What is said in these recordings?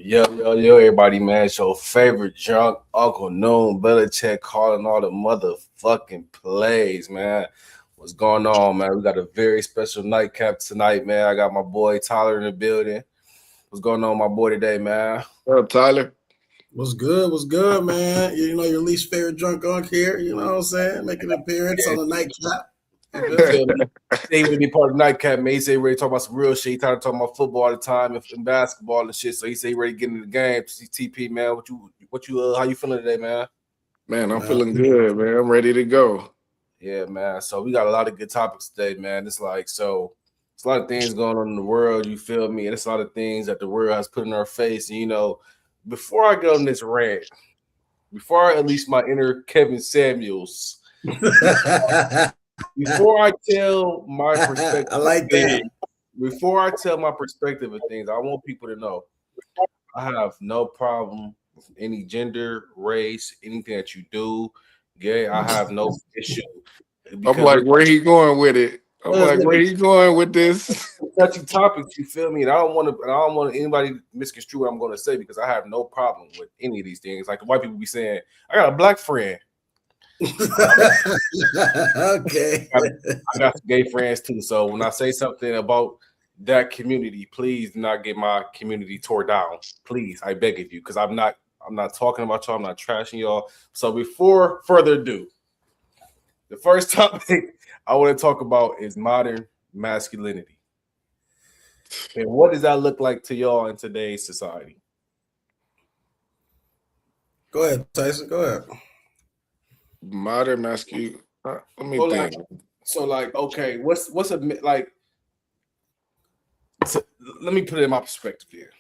Yo, everybody, man. It's your favorite drunk Uncle Noon Belichick calling all the motherfucking plays, man. What's going on, man? We got a very special nightcap tonight, man. I got my boy Tyler in the building. What's going on, my boy, today, man? What up, Tyler? What's good? What's good, man? You know your least favorite drunk unk here. You know what I'm saying? Making an appearance on the nightcap. You feel me? He would be part of the nightcap, man. He say he ready to talk about some real shit. He tired of talking about football all the time and basketball and shit. So he say he ready to get into the game. TP, man. How you feeling today, man? Man, I'm feeling good, man. I'm ready to go. Yeah, man. So we got a lot of good topics today, man. It's a lot of things going on in the world, you feel me? And it's a lot of things that the world has put in our face. And before I get on this rant, before I unleash my inner Kevin Samuels, before I tell my perspective, I like that. Before I tell my perspective of things, I want people to know I have no problem with any gender, race, anything that you do. Gay, I have no issue. I'm like, where he going with it? I'm like, where he going with this? Touchy topics, you feel me? And I don't want anybody misconstrue what I'm going to say because I have no problem with any of these things. Like the white people be saying, I got a black friend. Okay. I got some gay friends too. So when I say something about that community, please do not get my community tore down. Please, I beg of you, because I'm not talking about y'all. I'm not trashing y'all. So before further ado, the first topic I want to talk about is modern masculinity. And what does that look like to y'all in today's society? Go ahead, Tyson. Go ahead. Modern masculine. Let me think. Okay, what's a like? Let me put it in my perspective here.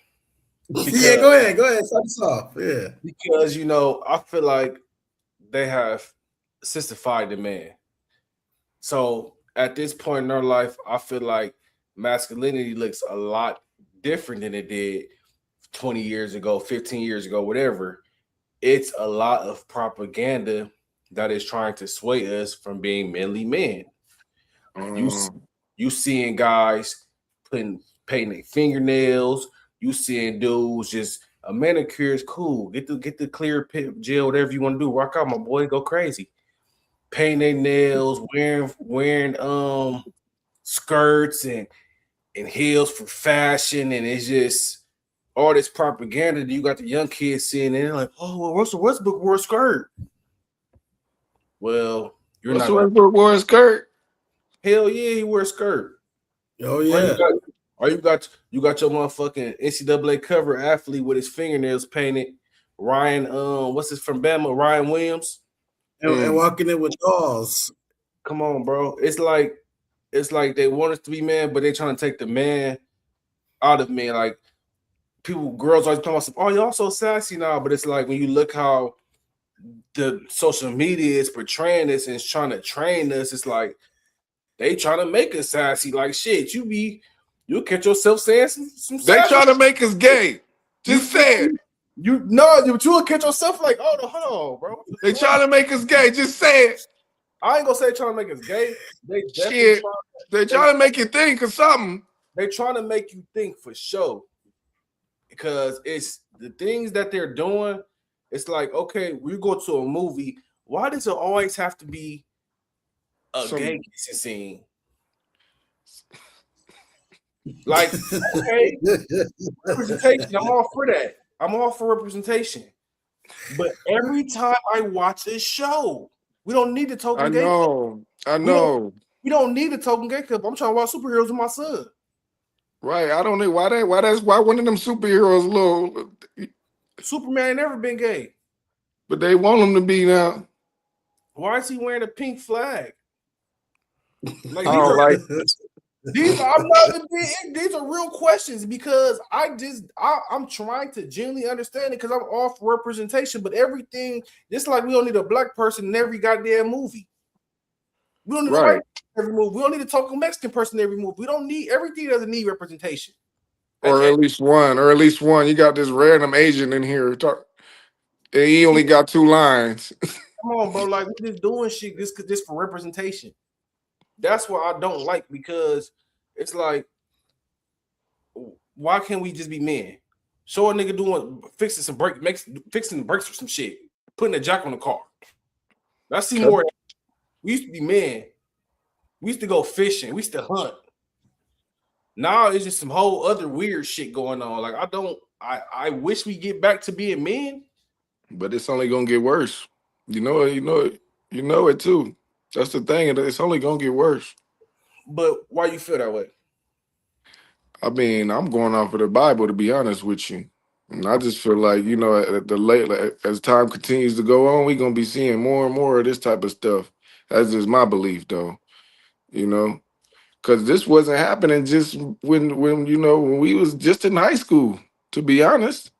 Yeah, go ahead. Start us off. Yeah, because I feel like they have sissified the man. So at this point in our life, I feel like masculinity looks a lot different than it did 20 years ago, 15 years ago, whatever. It's a lot of propaganda that is trying to sway us from being manly men. You seeing guys painting their fingernails. You seeing dudes just a manicure is cool. Get the clear pip gel, whatever you want to do. Rock out, my boy. Go crazy. Painting their nails, wearing skirts and heels for fashion, and it's just all this propaganda that you got the young kids seeing, and they're like, oh, well, Russell Westbrook wore a skirt. Well, you're Russell Westbrook wore a skirt. Hell yeah, he wore a skirt. Oh yeah. You got your motherfucking NCAA cover athlete with his fingernails painted. Ryan, what's his from Bama? Ryan Williams. And walking in with dolls. Come on, bro. It's like they want us to be man, but they're trying to take the man out of me. Like girls always come out, oh, y'all so sassy now. But it's like when you look how the social media is portraying this and is trying to train us, it's like they trying to make us sassy. Like shit, you'll catch yourself saying some they trying to make us gay. Just say it. You'll catch yourself like, oh, hold on, bro. They trying to make us gay. Just say it. I ain't gonna say trying to make us gay. They trying to make you think of something. They trying to make you think for sure. Because it's the things that they're doing. It's like, okay, we go to a movie. Why does it always have to be a gay kissing scene? Like, okay, representation. I'm all for that. I'm all for representation. But every time I watch this show, we don't need to token gay. I know. We don't need a token gay club. I'm trying to watch superheroes with my son. Right. I don't know why one of them superheroes little Superman ain't never been gay. But they want him to be now. Why is he wearing a pink flag? Like these are real questions because I'm trying to genuinely understand it because I'm all for representation, but everything, just like we don't need a black person in every goddamn movie. We don't need a white person in every movie. We don't need a token Mexican person in every movie. We don't need everything doesn't need representation. Or at least one. You got this random Asian in here. And he only got 2 lines. Come on, bro. Like we're just doing shit just for representation. That's what I don't like because it's like, why can't we just be men? Show a nigga doing fixing the brakes or some shit, putting a jack on the car. I see more. We used to be men. We used to go fishing. We used to hunt. Now it's just some whole other weird shit going on. Like I wish we get back to being men. But it's only gonna get worse. You know it. You know it. You know it too. That's the thing. It's only gonna get worse. But why you feel that way? I mean, I'm going off of the Bible to be honest with you, and I just feel like at the late as time continues to go on, we're gonna be seeing more and more of this type of stuff. That's just my belief, though. You know, because this wasn't happening just when we was just in high school. To be honest,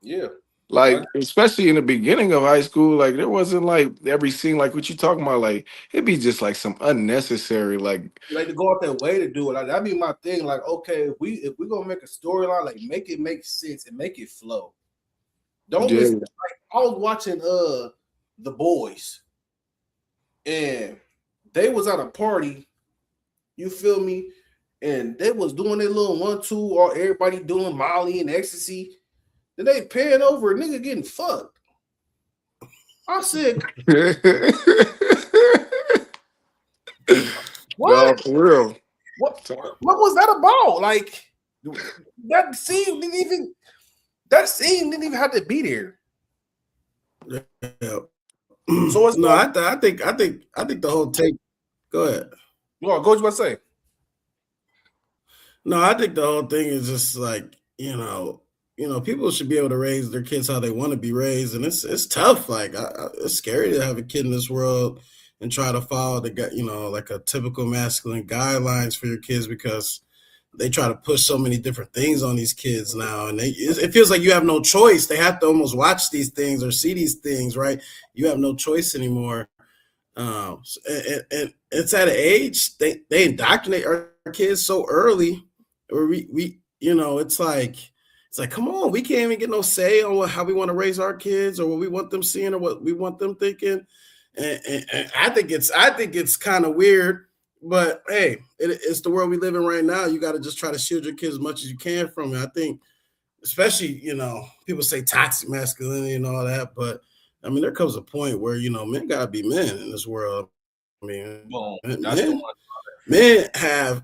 Yeah. like especially in the beginning of high school, like there wasn't like every scene like what you talking about. Like it'd be just like some unnecessary like. Like to go out that way to do it. Like that'd be my thing. Like, okay, if we gonna make a storyline, like make it make sense and make it flow. Don't Yeah. listen. Like I was watching The Boys, and they was at a party. You feel me? And they was doing their little 1-2, or everybody doing Molly and ecstasy. Then they pan over a nigga getting fucked. I said, what? No, for real. What was that about? Like that scene didn't even have to be there. Yeah. So it's no, I think the whole take. Go ahead. Go what you about to say? No, I think the whole thing is just like people should be able to raise their kids how they want to be raised, and it's tough. Like it's scary to have a kid in this world and try to follow like a typical masculine guidelines for your kids, because they try to push so many different things on these kids now, and it feels like you have no choice. They have to almost watch these things or see these things, right? You have no choice anymore. And it's at an age they indoctrinate our kids so early, where we it's like come on, we can't even get no say on how we want to raise our kids, or what we want them seeing, or what we want them thinking. And I think it's kind of weird, but hey, it's the world we live in right now. You got to just try to shield your kids as much as you can from it. I think, especially people say toxic masculinity and all that, but I mean, there comes a point where men gotta be men in this world. I mean, men have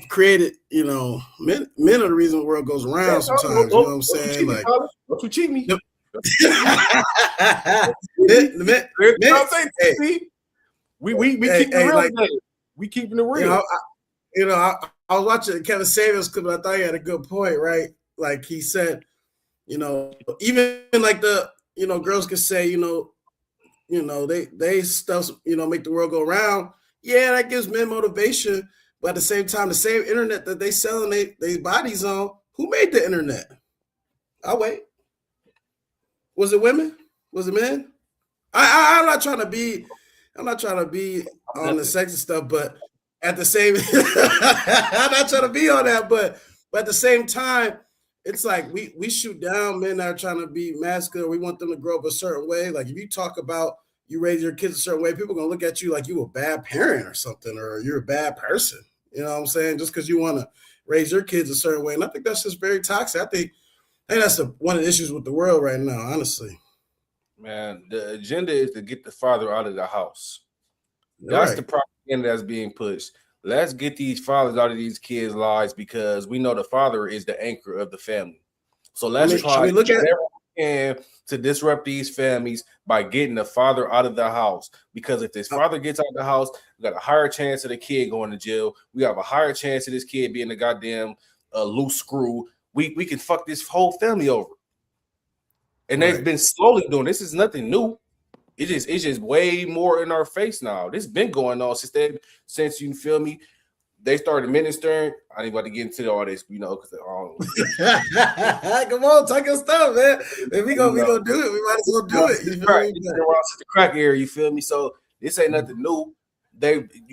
created. Men are the reason the world goes around. Sometimes, you know what I'm saying? Like, don't you cheat me? We keep it real. Like, we keeping it real. I was watching Kevin Samuels clip, and I thought he had a good point, right? Like he said, even like the girls can say, they stuff, make the world go around. Yeah, that gives men motivation, but at the same time, the same internet that they selling they bodies on, who made the internet? I'll wait. Was it women? Was it men? I'm not trying to be on the sexy stuff, but at the same, I'm not trying to be on that, but at the same time, it's like we shoot down men that are trying to be masculine. We want them to grow up a certain way. Like if you talk about you raise your kids a certain way, people are gonna look at you like you a bad parent or something, or you're a bad person. You know what I'm saying? Just because you want to raise your kids a certain way. And I think that's just very toxic. I think that's one of the issues with the world right now, honestly. Man, the agenda is to get the father out of the house. That's the propaganda that's being pushed. Let's get these fathers out of these kids' lives, because we know the father is the anchor of the family. So let's try to do whatever we can to disrupt these families by getting the father out of the house. Because if this father gets out of the house, we got a higher chance of the kid going to jail. We have a higher chance of this kid being a goddamn loose screw. We can fuck this whole family over. And they've been slowly doing this. Is nothing new. It's just way more in our face now. This has been going on since you feel me. They started ministering. I ain't about to get into all this, because come on, talk your stuff, man. If we gonna do it, we might as well do it. The crack area, you feel me? So this ain't nothing new.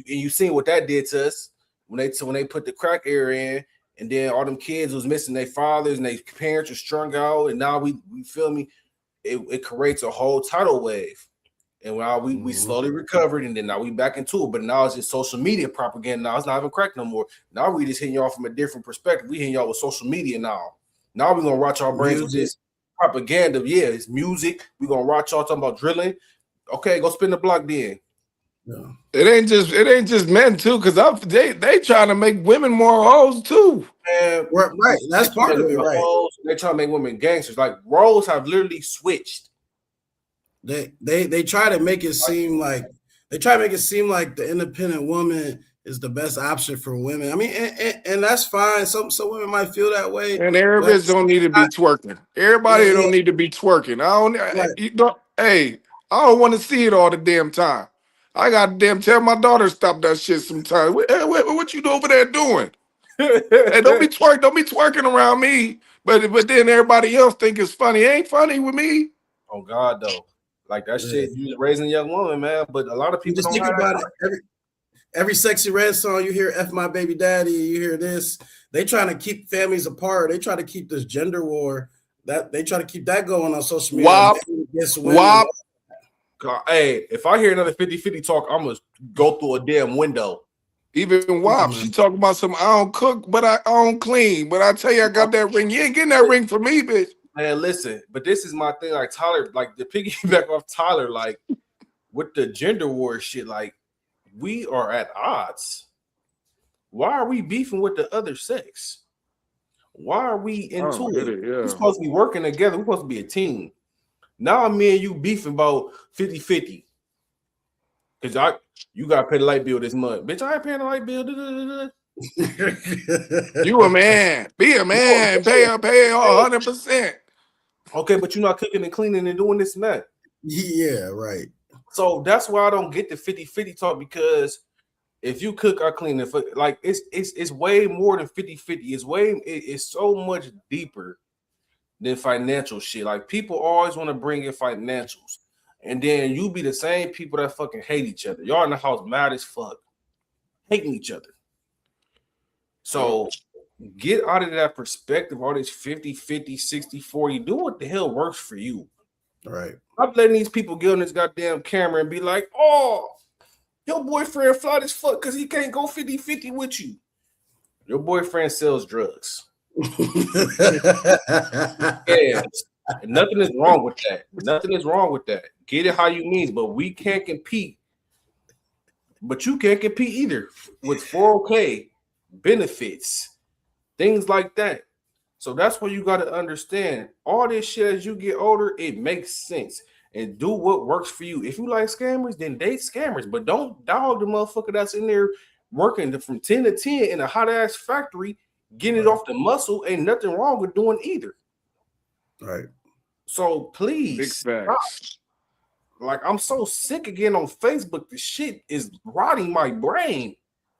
You seen what that did to us when they put the crack area in, and then all them kids was missing their fathers and their parents were strung out, and now we feel me. It creates a whole tidal wave. And now we slowly recovered, and then now we back into it. But now it's just social media propaganda. Now it's not even crack no more. Now we just hitting y'all from a different perspective. We hitting y'all with social media now. Now we're gonna rot our brains with Music. this propaganda. Yeah, it's music. We're gonna rot y'all talking about drilling. Okay, go spin the block then. Yeah. It ain't just men too, because they trying to make women more hoes too. Man, Right. That's part of it, right? They trying to make women gangsters. Like roles have literally switched. They try to make it seem like the independent woman is the best option for women. I mean, and that's fine. Some women might feel that way, And everybody don't need to be twerking. Everybody don't need to be twerking. Hey, I don't want to see it all the damn time. I got to tell my daughter stop that shit sometimes. What you over there doing? Hey, don't be twerking around me. But then everybody else think it's funny. It ain't funny with me. Oh God, though. Like that shit, you raising a young woman, man. But a lot of people just don't think have about it. Every Sexy Red song you hear, "F my baby daddy," you hear this. They trying to keep families apart. They try to keep this gender war. That they try to keep that going on social media. WAP. Hey, if I hear another 50-50 talk, I'm gonna go through a damn window. Even WAP, she talking about some I don't cook, but I don't clean. But I tell you, I got that ring. You ain't getting that ring for me, bitch. Man, listen, but this is my thing. Like Tyler, like the piggyback off Tyler, like with the gender war shit, like we are at odds. Why are we beefing with the other sex? Why are we into it? We're supposed to be working together. We're supposed to be a team. Now me and you beefing about 50-50. Because you gotta pay the light bill this month. Bitch, I ain't paying the light bill. You a man. Be a man. Pay 100%. Okay, but you're not cooking and cleaning and doing this and that. Yeah, right. So that's why I don't get the 50-50 talk, because if you cook or clean it, like it's way more than 50-50. It's so much deeper than financial shit. Like people always want to bring in financials, and then you be the same people that fucking hate each other. Y'all in the house mad as fuck, hating each other. So get out of that perspective, all this 50-50, 60-40. Do what the hell works for you. Right. I'm letting these people get on this goddamn camera and be like, oh, your boyfriend fly as fuck because he can't go 50-50 with you. Your boyfriend sells drugs. Yeah. Nothing is wrong with that. Nothing is wrong with that. Get it how you mean, but we can't compete. But you can't compete either with 401k benefits, things like that. So that's what you got to understand. All this shit as you get older, it makes sense. And do what works for you. If you like scammers, then date scammers. But don't dog the motherfucker that's in there working from 10 to 10 in a hot ass factory, getting it off the muscle. Ain't nothing wrong with doing either. Right. So please, big facts. Like I'm so sick again on Facebook. The shit is rotting my brain.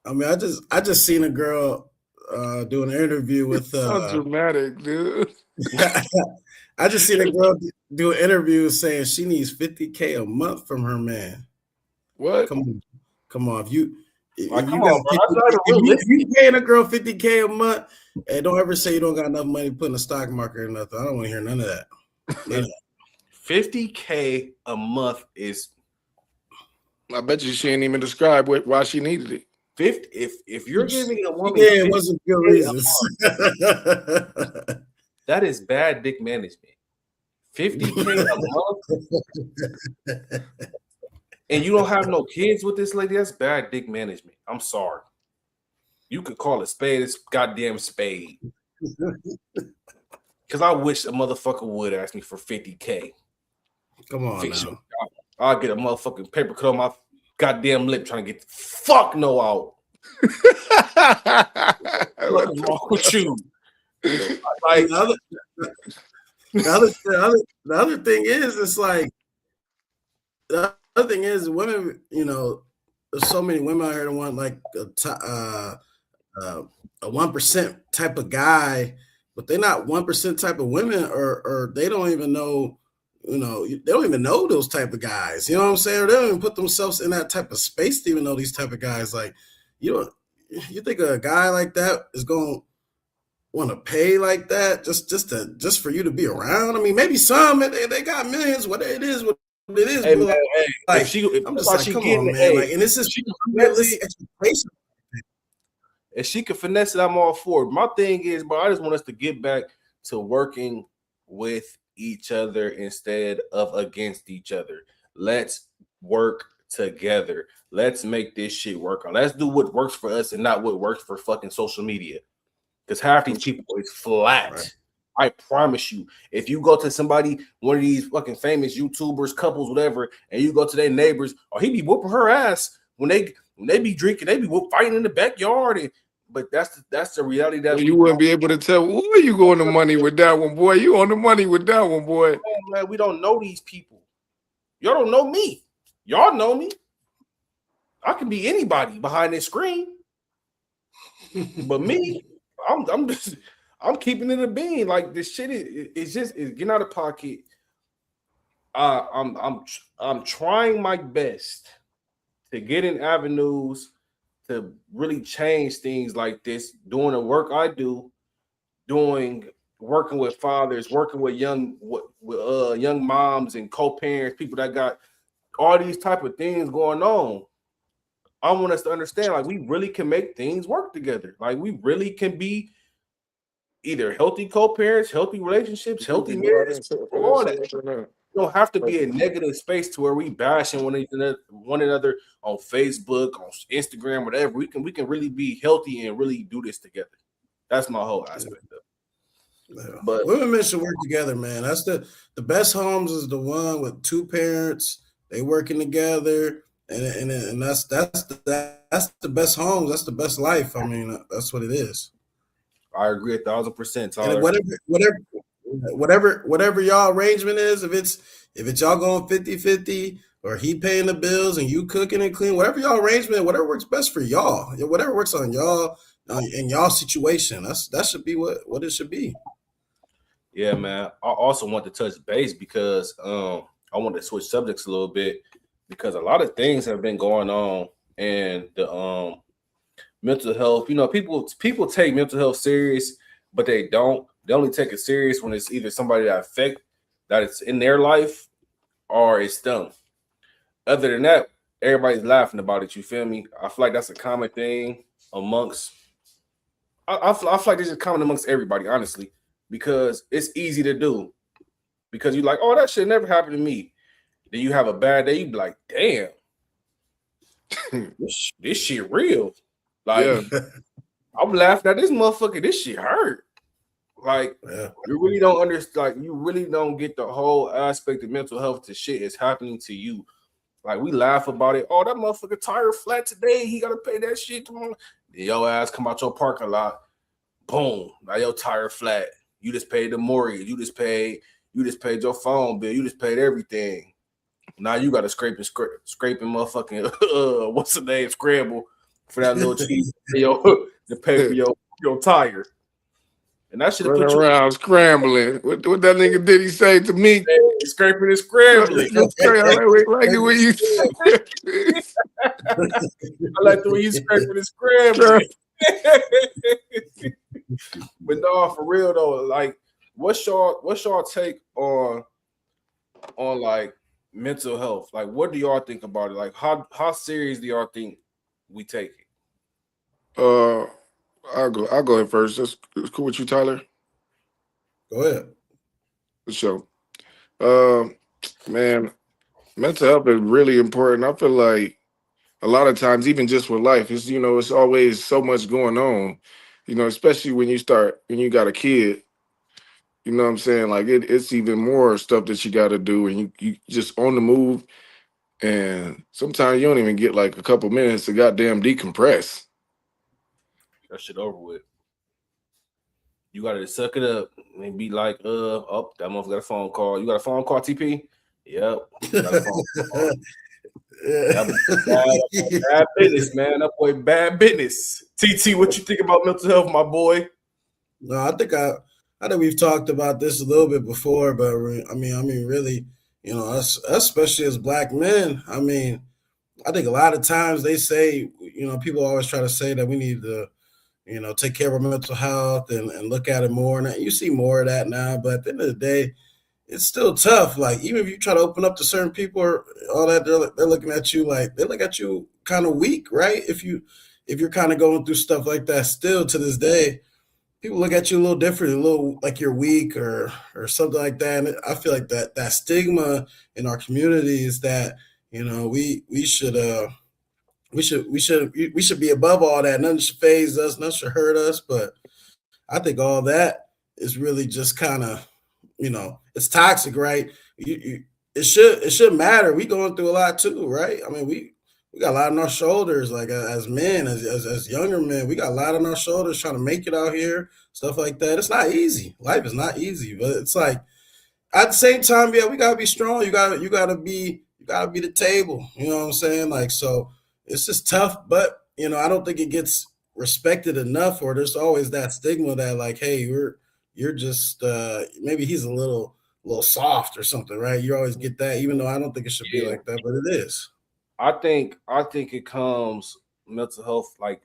I mean, I just seen a girl do an interview with so dramatic, dude. I just seen a girl do an interview saying she needs $50K a month from her man. What? Come on. If you paying a girl $50K a month, and don't ever say you don't got enough money to put in the stock market or nothing. I don't want to hear none of that. 50K a month is. I bet you she ain't even describe why she needed it. 50. If you're giving a woman, it wasn't good reasons. That is bad dick management. 50K a month, and you don't have no kids with this lady. That's bad dick management. I'm sorry. You could call it spade. It's goddamn spade. Because I wish a motherfucker would ask me for 50K. Come on now. I'll get a motherfucking paper cut on my goddamn lip trying to get the fuck no out. What's wrong with you? Like the other thing is, it's like the other thing is women. You know, there's so many women out here that want like a 1% type of guy, but they're not 1% type of women, or they don't even know. You know, they don't even know those type of guys. You know what I'm saying? Or they don't even put themselves in that type of space to even know these type of guys. Like, you think a guy like that is going to want to pay like that just for you to be around? I mean, maybe some they got millions. What it is. Hey, man, like, I'm just like, come on, man. Hey, like, and this is realistic expectation. If she can finesse it, I'm all for it. My thing is, bro, I just want us to get back to working with each other instead of against each other. Let's work together. Let's make this shit work. Let's do what works for us and not what works for fucking social media. Because half these people is flat. Right. I promise you. If you go to somebody, one of these fucking famous YouTubers, couples, whatever, and you go to their neighbors, or he be whooping her ass when they be drinking, they be fighting in the backyard. But that's the reality that you wouldn't be able to tell. Where you going to money with that one, boy? You on the money with that one, boy? Oh, man, we don't know these people. Y'all don't know me. Y'all know me. I can be anybody behind this screen, but me, I'm keeping it a bean. Like this shit is just getting out of pocket. I'm trying my best to get in avenues to really change things like this. Doing the work I do, working with fathers, working with young moms and co-parents, people that got all these type of things going on. I want us to understand, like, we really can make things work together. Like, we really can be either healthy co-parents, healthy relationships, healthy marriages, all that. You don't have to be a negative space to where we bashing one another on Facebook, on Instagram, whatever. We can really be healthy and really do this together. That's my whole aspect of it. Yeah. But women should work together, man. That's the best homes is the one with two parents, they working together, and that's the best homes. That's the best life. I mean, that's what it is. I agree 1,000%. Tyler. Whatever y'all arrangement is, if it's y'all going 50-50 or he paying the bills and you cooking and clean, whatever y'all arrangement, whatever works best for y'all, whatever works on y'all in y'all situation, that should be what it should be. Yeah, man. I also want to touch base because I want to switch subjects a little bit because a lot of things have been going on and the mental health. You know, people take mental health serious, but they don't. They only take it serious when it's either somebody that it's in their life or it's them. Other than that, everybody's laughing about it. You feel me? I feel like that's a common thing amongst. I feel like this is common amongst everybody, honestly, because it's easy to do. Because you're like, oh, that shit never happened to me. Then you have a bad day, you be like, damn, this shit real. Like, yeah. I'm laughing at this motherfucker. This shit hurt. Like, yeah. You really don't understand. Like, you really don't get the whole aspect of mental health to shit is happening to you. Like, we laugh about it. Oh, that motherfucker tire flat today. He got to pay that shit tomorrow. Then your ass come out your parking lot. Boom. Now your tire flat. You just paid the mortgage. You just paid your phone bill. You just paid everything. Now you got to scraping motherfucking what's the name? Scramble for that little cheese to pay for your tire. And that should have put you around scrambling. What that nigga did he say to me? Scraping and scrambling. Like the way you I like the way you scraping and scrambling. But no, for real though, like what's y'all take on like mental health? Like, what do y'all think about it? Like, how serious do y'all think we take it? I'll go ahead first. That's cool with you, Tyler. Go ahead. For sure. Man, mental health is really important. I feel like a lot of times, even just with life, it's always so much going on. Especially when you got a kid. You know what I'm saying? Like it's even more stuff that you got to do, and you just on the move. And sometimes you don't even get like a couple minutes to goddamn decompress. That shit over with. You gotta suck it up and be like, oh, that motherfucker got a phone call. You got a phone call, TP? Yep. Got a phone call. Bad business, man. That boy, bad business. TT, what you think about mental health, my boy? No, I think we've talked about this a little bit before, but I mean, really, us, especially as Black men, I mean, I think a lot of times they say, people always try to say that we need to, take care of our mental health and look at it more. And you see more of that now, but at the end of the day, it's still tough. Like, even if you try to open up to certain people or all that, they're looking at you like, they look at you kind of weak, right? If you're kind of going through stuff like that still to this day. people look at you a little different, a little like you're weak or something like that. And I feel like that stigma in our community is that we should be above all that. Nothing should phase us, nothing should hurt us. But I think all that is really just kind of, it's toxic, right? It should matter. We going through a lot too, right? I mean, we got a lot on our shoulders, like as men, as younger men, we got a lot on our shoulders trying to make it out here, stuff like that. It's not easy. Life is not easy, but it's like at the same time, yeah, we gotta be strong. You gotta be the table. You know what I'm saying? Like, so it's just tough, but I don't think it gets respected enough, or there's always that stigma that like, hey, you're just maybe he's a little soft or something, right? You always get that, even though I don't think it should be Yeah, like that, but it is. I think it comes mental health like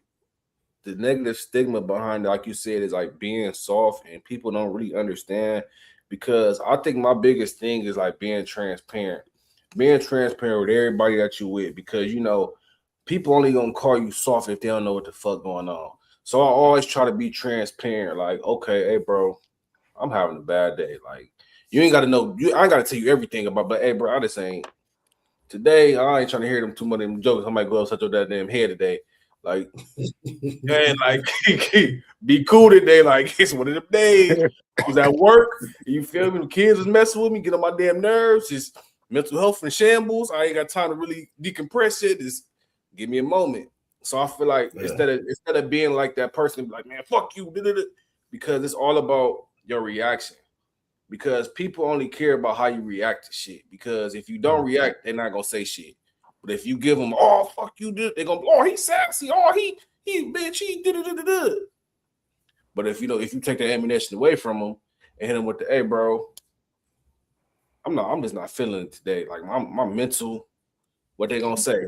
the negative stigma behind it, like you said, is like being soft and people don't really understand because I think my biggest thing is like being transparent. Being transparent with everybody that you with because people only gonna call you soft if they don't know what the fuck going on. So I always try to be transparent, like, okay, hey bro, I'm having a bad day. Like you ain't gotta know I ain't gotta tell you everything about, but hey bro, I just ain't today, I ain't trying to hear them too many jokes. I might go upset your that damn head today. Like and like be cool today. Like it's one of them days. I was at work. You feel me? The kids was messing with me, get on my damn nerves. Just mental health in shambles. I ain't got time to really decompress it. Just give me a moment. So I feel like Yeah. instead of being like that person, like man, fuck you, because it's all about your reaction. Because people only care about how you react to shit. Because if you don't react, they're not gonna say shit. But if you give them, oh fuck you, they're gonna, oh he's sassy, oh he bitch, he did it. But if you take the ammunition away from them and hit them with the, hey bro, I'm just not feeling it today. Like my mental, what they gonna say?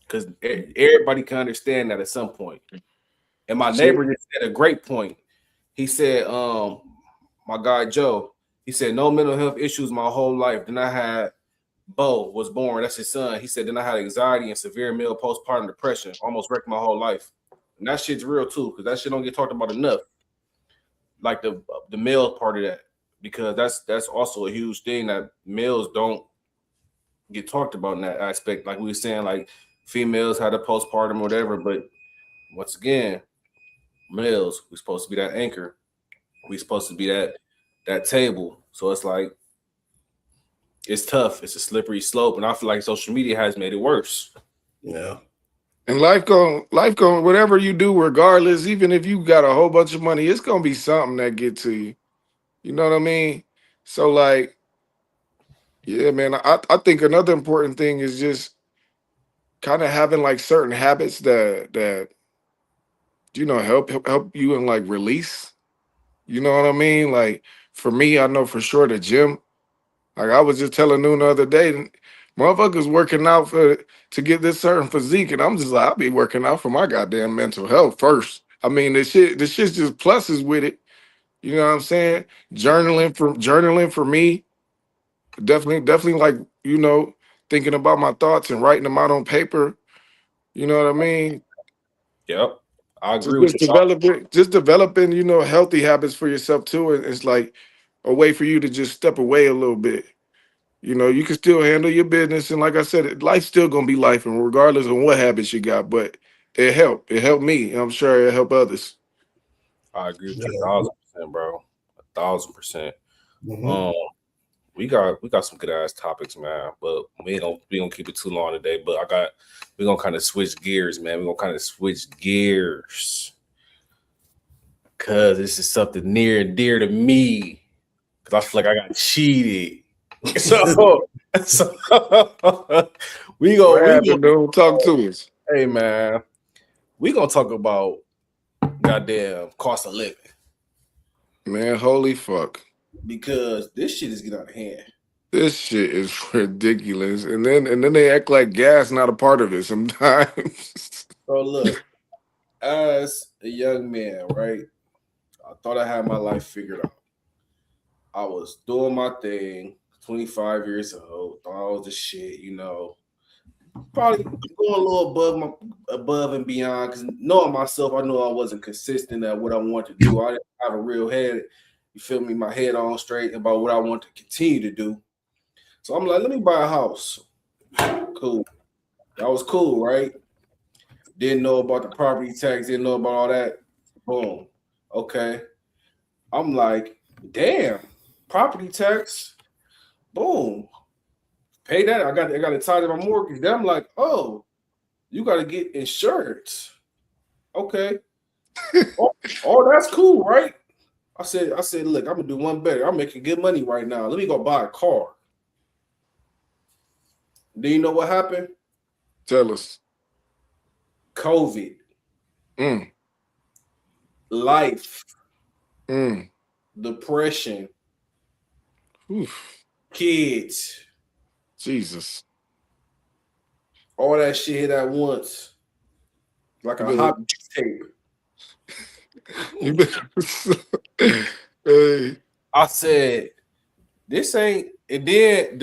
Because everybody can understand that at some point. And my See, neighbor just said a great point. He said, my guy Joe, he said, no mental health issues my whole life. Then I had Bo was born. That's his son. He said, then I had anxiety and severe male postpartum depression. Almost wrecked my whole life. And that shit's real too, because that shit don't get talked about enough. Like the male part of that, because that's also a huge thing that males don't get talked about in that aspect. Like we were saying, like females had a postpartum or whatever, but once again, males, we're supposed to be that anchor. We're supposed to be that table. So it's like it's tough. It's a slippery slope, and I feel like social media has made it worse. Yeah. and life going, whatever you do, regardless, even if you got a whole bunch of money, it's gonna be something that get to you. You know what I mean? So like, yeah, man, I think another important thing is just kind of having like certain habits that help you in like release. You know what I mean? Like for me, I know for sure the gym. Like I was just telling Noon the other day, motherfuckers working out to get this certain physique, and I'm just like, I'll be working out for my goddamn mental health first. I mean, the shit's just pluses with it. You know what I'm saying? Journaling for me, definitely like, thinking about my thoughts and writing them out on paper. You know what I mean? Yep, I Just agree with just you. developing, healthy habits for yourself too. And it's like a way for you to just step away a little bit. You can still handle your business, and like I said, life's still gonna be life, and regardless of what habits you got. But it helped. It helped me. And I'm sure it helped others. I agree with you a Yeah. thousand percent, bro. 1,000%. Hmm. Um, we got some good ass topics, man. But we gonna keep it too long today. But we're gonna kind of switch gears, man. We're gonna kind of switch gears because this is something near and dear to me. Because I feel like I got cheated. So, so we go What we go. happened, dude? Talk to us, Hey man, we gonna talk about goddamn cost of living man. Holy fuck, because this shit is getting out of hand. this shit is ridiculous. And then they act like gas not a part of it sometimes. So look, as a young man, right? I thought I had my life figured out. I was doing my thing, 25 years old, thought I was the shit, probably going a little above and beyond because knowing myself, I know I wasn't consistent at what I wanted to do. I didn't have a real head. You feel me? My head on straight about what I want to continue to do. So I'm like, let me buy a house. Cool. That was cool, right? Didn't know about the property tax. Didn't know about all that. Boom. Okay. I'm like, damn, property tax. Boom. Pay that. I got to tie to my mortgage. Then I'm like, oh, you got to get insurance. Okay. Oh, that's cool, right? I said, look, I'm gonna do one better. I'm making good money right now. Let me go buy a car. Do you know what happened? Tell us. COVID. Life. Depression. Oof. Kids. Jesus. All that shit hit at once. Like a hot tape. You hey. I said, this ain't, and then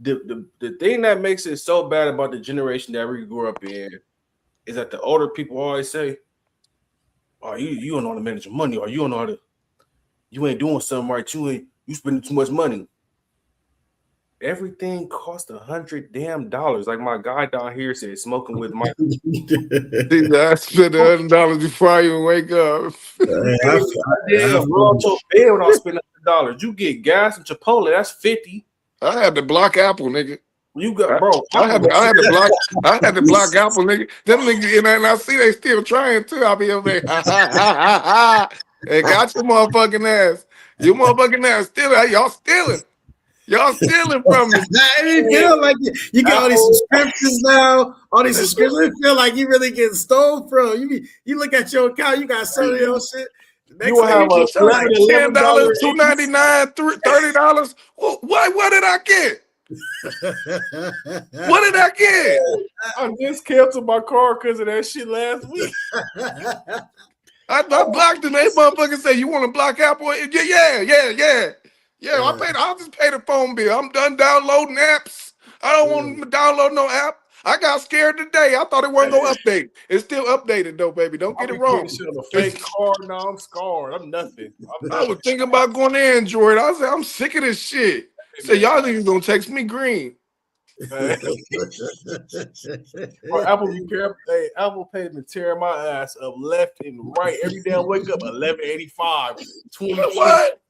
the thing that makes it so bad about the generation that we grew up in is that the older people always say, oh, you don't know how to manage your money, or you don't know how to, you ain't doing something right, you spending too much money. Everything costs $100 Like my guy down here said, smoking with my I spent $100 before I even wake up. Roll out your bed without spending $100. You get gas and Chipotle, that's $50. I had to block Apple, nigga. You got, bro. I had to block Apple, nigga. Them niggas, and I see they still trying too. I'll be over there. Hey, got your motherfucking ass. Your motherfucking ass stealing. Y'all stealing. Y'all stealing from me. It feel like you get all these subscriptions now. All these subscriptions, it feel like you really getting stole from. You look at your account, you got some of your shit. You will have a $10, $2.99, $30. What did I get? What did I get? I just canceled my car because of that shit last week. I blocked them. They motherfuckers say, you want to block Apple? Yeah, I'll just pay the phone bill. I'm done downloading apps. I don't want to download no app. I got scared today. I thought it wasn't going to update. It's still updated though, baby. Don't get it wrong. Shit on a fake car. No, I'm scarred. I'm nothing. I was thinking about going to Android. I said, I'm sick of this shit. So y'all niggas gonna text me green. Apple paid me tearing my ass up left and right every day. I wake up 11.85, 20. What?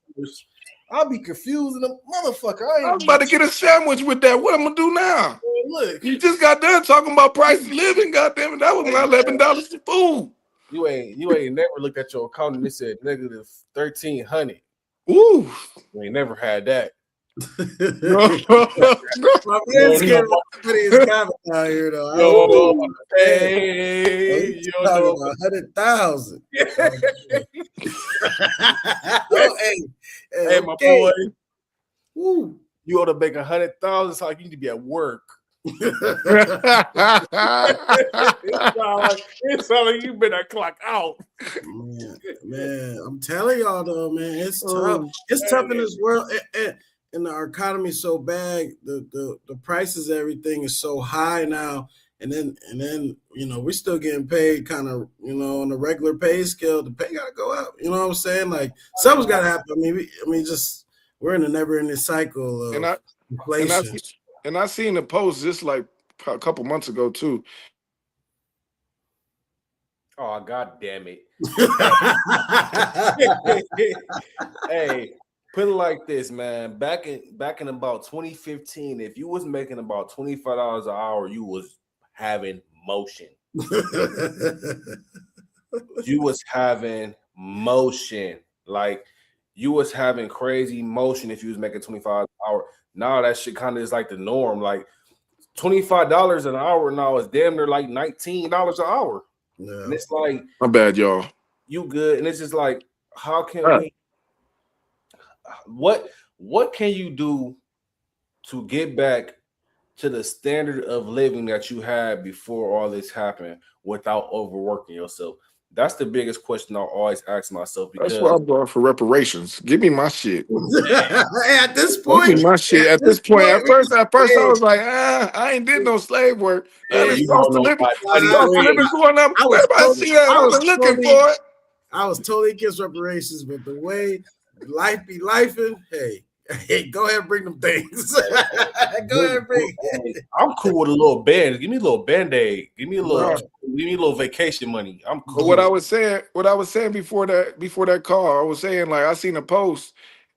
I'll be confused in a motherfucker. I was about to get a sandwich with that. What I'm gonna do now? Look, you just got done talking about price of living. Goddamn it, that was my $11 for food. You ain't never looked at your account and it said negative 1,300. Ooh, you ain't never had that. My man's getting his comment out here though. Hey, you talking about 100,000. Hey, my boy. Woo. You ought to make 100,000. So like you need to be at work. It's not like you've been a clock out. Man, I'm telling y'all though, man, it's tough. It's tough in this world. And our economy is so bad, the prices, everything is so high now. And then we're still getting paid kind of, on the regular pay scale. The pay gotta go up. You know what I'm saying? Like something's gotta happen. I mean, just we're in a never-ending cycle of inflation. And I seen a post just like a couple months ago too. Oh, God damn it. Hey, put it like this, man. Back in about 2015, if you was making about $25 an hour, you was having motion. You was having motion. Like you was having crazy motion if you was making $25 an hour. Now that shit kind of is like the norm. Like $25 an hour now is damn near like $19 an hour. Yeah. And it's like, my bad, y'all. You good? And it's just like, how can we? What can you do to get back to the standard of living that you had before all this happened without overworking yourself? That's the biggest question I always ask myself That's why because I'm going for reparations. Give me my shit. At this Give me point, my shit. At this point, at we first, can I say, was like, I ain't did no slave work. yeah, This you don't cost of know living, about this 93. cost of living going up. I was Everybody totally, see that? I I've was been looking totally, for it. I was totally against reparations, but the way life be lifing, hey, go ahead and bring them things. Go ahead and bring it. I'm cool with a little band. Give me a little band-aid. Give me a Right. little vacation money. I'm But cool. what I was saying before that call, I was saying like I seen a post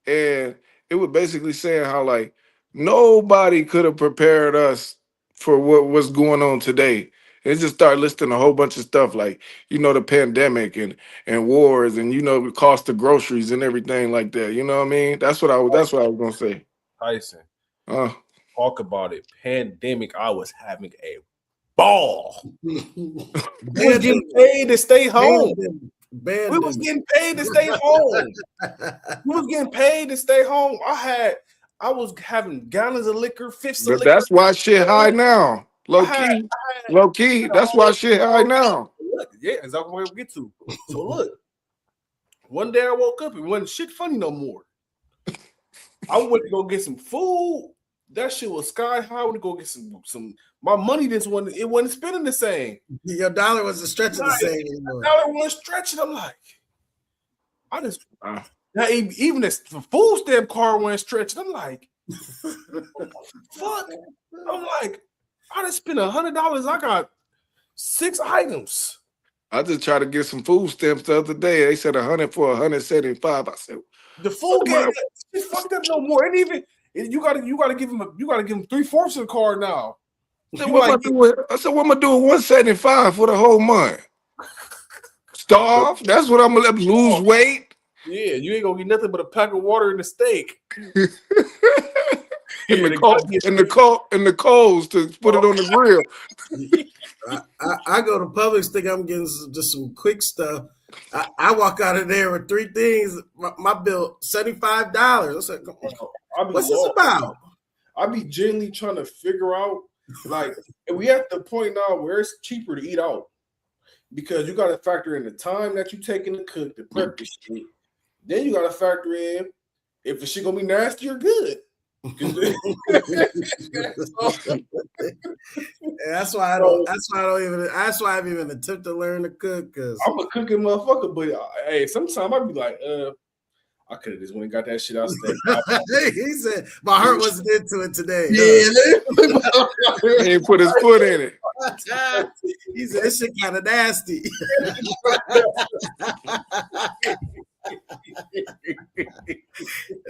and it was basically saying how like nobody could have prepared us for what was going on today. It just started listing a whole bunch of stuff like the pandemic and wars and the cost of groceries and everything like that. You know what I mean? That's what I was gonna say. Tyson, Uh, talk about it. Pandemic, I was having a ball. We was getting paid to stay home. We was getting paid to stay home. We was getting paid to stay home. I was having gallons of liquor, fifths of but liquor. that's why shit high now. I Low had key. That's why shit high now. Look, yeah, exactly where we get to. So look, one day I woke up and wasn't shit funny no more. I went to go get some food. That shit was sky high. I went to go get some. My money it wasn't spending the same. Your dollar wasn't stretching the same anymore. Dollar wasn't stretching. I'm like, I just even the food stamp card wasn't stretching. I'm like, fuck. I'm like, I just spent $100. I got 6 items. I just tried to get some food stamps the other day. They said 100 for 175. I said the food game it's fucked up no more. And even you gotta give him 3/4 of the card now. I said, what am I doing 175 for the whole month? Starve? That's what I'm gonna lose weight. Yeah, you ain't gonna get nothing but a pack of water and a steak. and the coals to put it on the grill. I go to Publix, think I'm getting just some quick stuff. I walk out of there with 3 things. My bill $75. I said, what's this about? I be genuinely trying to figure out, like, we at the point now where it's cheaper to eat out because you got to factor in the time that you taking to cook, the prep the shit. Then you got to factor in if the shit gonna be nasty or good. That's why I haven't even attempted to learn to cook. Cause I'm a cooking motherfucker, but hey, sometimes I be like, I could have just went and got that shit out. He said my heart wasn't into it today. Yeah, he put his foot in it. He said this shit kind of nasty.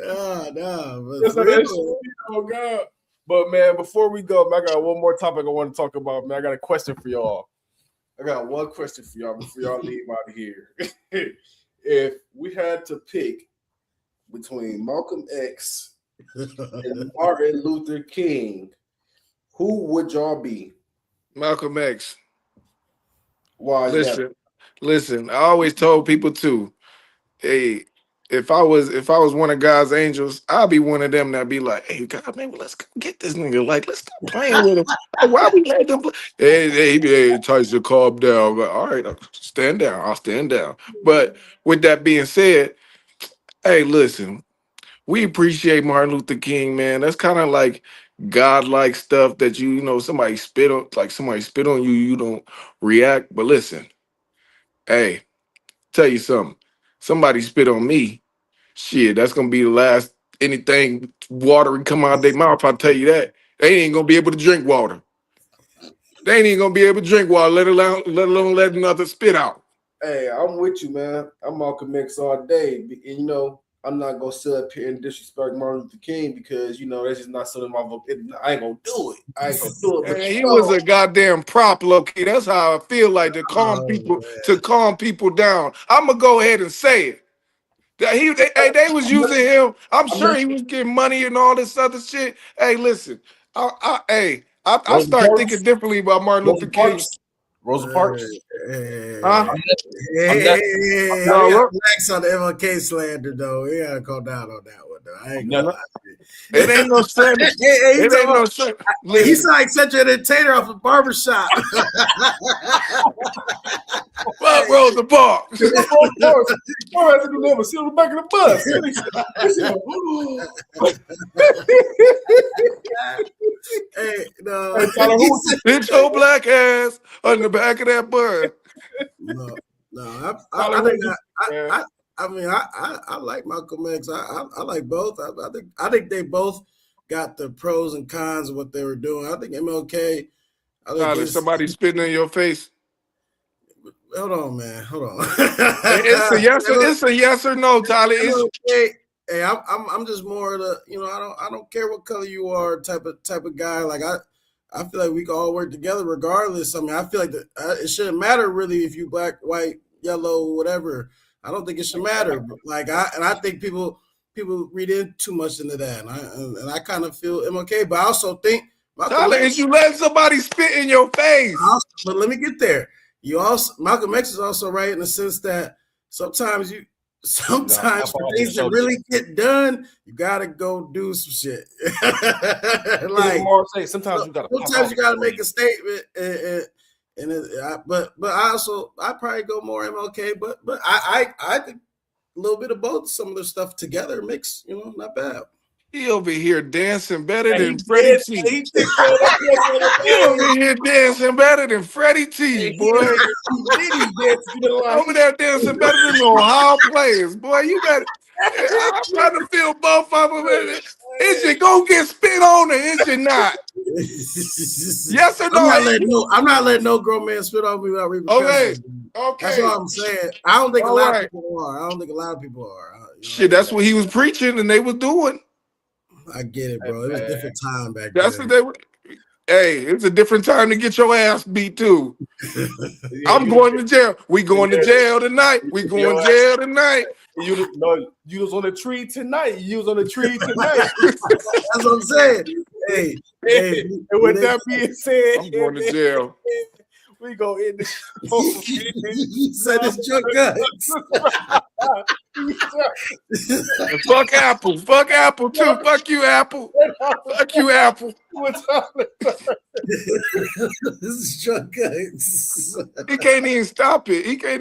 Oh no, oh god. But man, before we go, man, I got one more topic I want to talk about. Man, I got a question for y'all. I got one question for y'all before y'all leave out of here. If we had to pick between Malcolm X and Martin Luther King, who would y'all be? Malcolm X. Why? Listen. I always told people too. Hey, if I was one of God's angels, I'd be one of them that be like, "Hey, God, man, let's go get this nigga. Like, let's stop playing with him. Like, why we let them play?" Hey, Tyson, calm down. Like, all right, I'll stand down. I'll stand down. But with that being said, hey, listen, we appreciate Martin Luther King, man. That's kind of like godlike stuff that somebody spit on you, you don't react. But listen, hey, tell you something. Somebody spit on me. Shit, that's gonna be the last anything watery come out of their mouth. I'll tell you that. They ain't gonna be able to drink water. They ain't even gonna be able to drink water, let alone let another spit out. Hey, I'm with you, man. I'm Malcolm X all day. And, I'm not gonna sit up here and disrespect Martin Luther King because that's just not something I ain't gonna do it. I ain't gonna do it. But he was a goddamn prop, Loki. That's how I feel like to calm people down. I'm gonna go ahead and say it. They was using him. I'm sure he was getting money and all this other shit. Hey, listen, I start thinking differently about Martin Luther King. Rosa Parks. Relax on the MLK slander, though. We gotta calm down on that one. though. I ain't gonna lie. It ain't no Sunday. It ain't no Sunday. He's like such an entertainer off a barbershop. Fuck Rosa Parks. Never sit on the back of the bus. Hey, no. Hey, Tyler, who Sit your black ass on the back of that bus. No. Tyler, I mean, I like Malcolm X. I like both. I think they both got the pros and cons of what they were doing. I think MLK. Tyler, somebody spitting in your face. Hold on, man. Hold on. It's a yes. It's a yes or no, Tyler. Hey, I'm just more of the, I don't care what color you are type of guy. Like I feel like we can all work together regardless. I mean, I feel like it shouldn't matter really if you black, white, yellow, whatever. I don't think it should matter. Like I think people read in too much into that, and I kind of feel MLK, but I also think Tyler, is you letting somebody spit in your face? But let me get there. Malcolm X is also right in the sense that sometimes for things that really get done, you gotta go do some shit. sometimes you gotta make a statement, but I probably go more MLK, but I think a little bit of both. Some of the stuff together makes not bad. He over here dancing better than Freddie T. He over here dancing better than Freddie T, boy. Over there dancing better than the Ohio players, boy. You better. I'm trying to feel both of them. Is you gonna get spit on or is you not? Yes or no? I'm not letting no grown man spit on me without repercussions. Okay. That's what I'm saying. I don't think a lot of people are. Shit, that's what he was preaching and they was doing. I get it, bro. It was a different time back then. That's what they were. Hey, it's a different time to get your ass beat too. I'm going to jail. We going to jail tonight. We going to jail tonight. You was on the tree tonight. You was on the tree tonight. That's what I'm saying. Hey. And with that being said, I'm going to jail. We go in the show. He said it's your guts. Fuck Apple. Fuck Apple too. Fuck you, Apple. Fuck you, Apple. This is your guts. He can't even stop it. He can't even